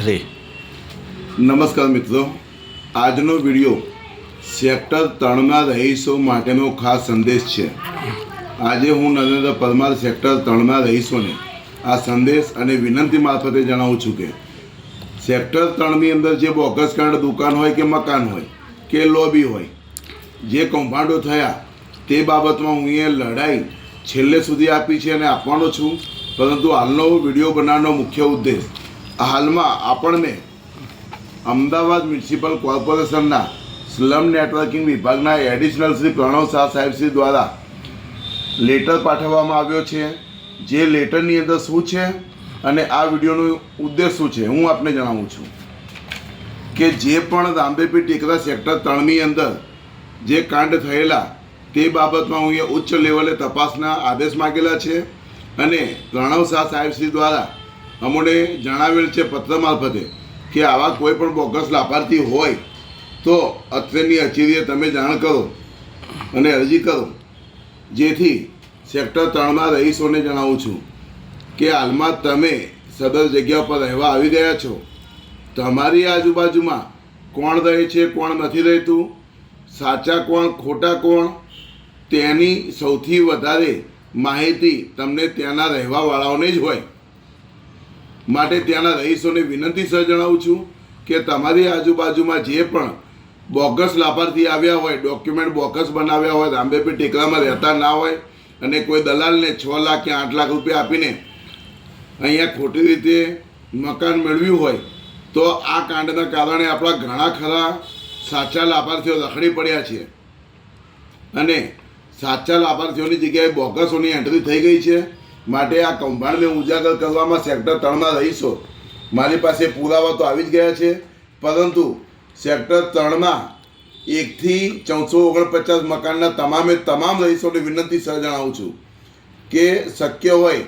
3. નમસ્કાર મિત્રો, આજનો વિડીયો સેક્ટર 3ના રહીશો માટેનો ખાસ સંદેશ છે. આજે હું નરેન્દ્ર પરમાર સેક્ટર 3ના રહીશોને આ સંદેશ અને વિનંતી મારફતે જણાવું છું કે સેક્ટર 3ની અંદર જે બોગસ કાર્ડ દુકાન હોય કે મકાન હોય કે લોબી હોય, જે કૌભાંડો થયા તે બાબતમાં હું એ લડાઈ છેલ્લે સુધી આપી છે અને આપવાનો છું. પરંતુ હાલનો વિડીયો બનાવવાનો મુખ્ય ઉદ્દેશ હાલમાં આપણને અમદાવાદ મ્યુનિસિપલ કોર્પોરેશનના સ્લમ નેટવર્કિંગ વિભાગના એડિશનલ શ્રી પ્રણવ શાહ સાહેબ શ્રી દ્વારા લેટર પાઠવવામાં આવ્યો છે. જે લેટરની અંદર શું છે અને આ વિડીયોનો ઉદ્દેશ શું છે હું આપને જણાવું છું કે જે પણ રામદેવપીર ટેકરા સેક્ટર 3ની અંદર જે કાંડ થયેલા તે બાબતમાં હું એ ઉચ્ચ લેવલે તપાસના આદેશ માગેલા છે અને પ્રણવ શાહ સાહેબ શ્રી દ્વારા અમને જણાવેલ છે પત્ર મારફતે કે આવા કોઈ પણ બોગસ લાભાર્થી હોય તો અત્રેની કચેરીએ તમે જાણ કરો અને અરજી કરો. જેથી સેક્ટર 3ના રહીશોને જણાવું છું કે હાલમાં તમે સદર જગ્યા પર રહેવા આવી ગયા છો. તમારી આજુબાજુમાં કોણ રહે છે, કોણ નથી રહેતું, સાચા કોણ, ખોટા કોણ, તેની સૌથી વધારે માહિતી તમને ત્યાંના રહેવાવાળાઓને જ હોય. માટે ત્યાંના રહીશોને વિનંતી સર જણાવું છું કે તમારી આજુબાજુમાં જે પણ બોગસ લાભાર્થી આવ્યા હોય, ડોક્યુમેન્ટ બોગસ બનાવ્યા હોય, રામદેવપીર ટેકરામાં રહેતા ના હોય અને કોઈ દલાલને 6 લાખ કે 8 લાખ રૂપિયા આપીને અહીંયા ખોટી રીતે મકાન મેળવ્યું હોય તો આ કાંડના કારણે આપણા ઘણા ખરા સાચા લાભાર્થીઓ રખડી પડ્યા છે અને સાચા લાભાર્થીઓની જગ્યાએ બોગસોની એન્ટ્રી થઈ ગઈ છે. માટે આ કૌભાંડને ઉજાગર કરવામાં સેક્ટર 3ના રહીશો મારી પાસે પુરાવા તો આવી જ ગયા છે. પરંતુ સેક્ટર 3ના 1 થી 449 મકાનના તમામ રહીશોને વિનંતી સર જણાવું છું કે શક્ય હોય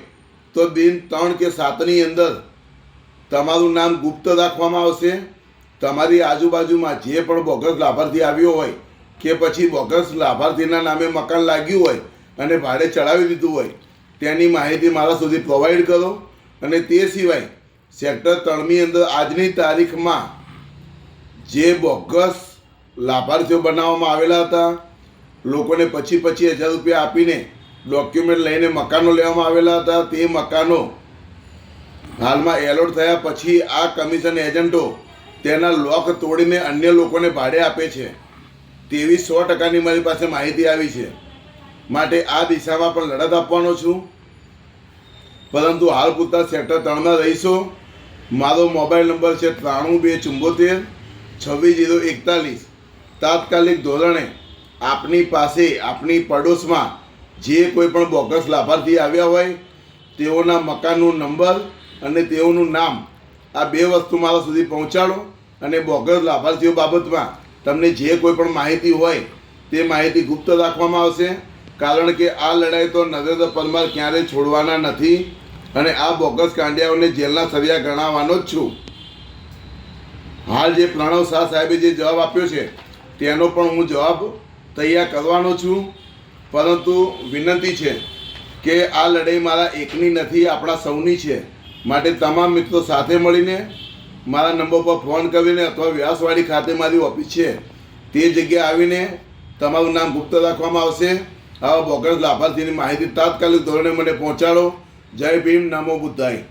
તો દિન 3 કે 7ની અંદર તમારું નામ ગુપ્ત રાખવામાં આવશે. તમારી આજુબાજુમાં જે પણ બોગસ લાભાર્થી આવ્યો હોય કે પછી બોગસ લાભાર્થીના નામે મકાન લાગ્યું હોય અને ભાડે ચડાવી દીધું હોય તેની માહિતી મારા સુધી પ્રોવાઈડ કરો. અને તે સિવાય સેક્ટર 3ની અંદર આજની તારીખમાં જે બોગસ લાભાર્થીઓ બનાવવામાં આવેલા હતા, લોકોને 25,000 રૂપિયા આપીને ડોક્યુમેન્ટ લઈને મકાનો લેવામાં આવેલા હતા, તે મકાનો હાલમાં એલોટ થયા પછી આ કમિશન એજન્ટો તેના લોક તોડીને અન્ય લોકોને ભાડે આપે છે તેવી 100%ની મારી પાસે માહિતી આવી છે. માટે આ દિશામાં પણ લડત આપવાનો છું. પરંતુ હાલ પૂરતા સેક્ટર 3ના રહીશો મારો મોબાઈલ નંબર છે 9324764041. તાત્કાલિક ધોરણે આપની પાસે આપની પડોશમાં જે કોઈ પણ બોગસ લાભાર્થી આવ્યા હોય તેઓના મકાનનું નંબર અને તેઓનું નામ, આ 2 વસ્તુ મારા સુધી પહોંચાડો. અને બોગસ લાભાર્થીઓ બાબતમાં તમને જે કોઈ પણ માહિતી હોય તે માહિતી ગુપ્ત રાખવામાં આવશે. કારણ કે આ લડાઈ તો નરેન્દ્ર પરમાર ક્યારેય છોડવાના નથી અને આ બોગસ કાંડિયાઓને જેલના સળિયા ગણાવવાનો જ છું. હાલ જે પ્રણવ શાહ સાહેબે જે જવાબ આપ્યો છે તેનો પણ હું જવાબ તૈયાર કરવાનો છું. પરંતુ વિનંતી છે કે આ લડાઈ મારા એકની નથી, આપણા સૌની છે. માટે તમામ મિત્રો સાથે મળીને મારા નંબર પર ફોન કરીને અથવા વ્યાસવાડી ખાતે મારી ઓફિસ છે તે જગ્યાએ આવીને તમારું નામ ગુપ્ત રાખવામાં આવશે. આવા બોગસ લાભાર્થીની માહિતી તાત્કાલિક ધોરણે મને પહોંચાડો. જય ભીમ, નમો બુદ્ધાય.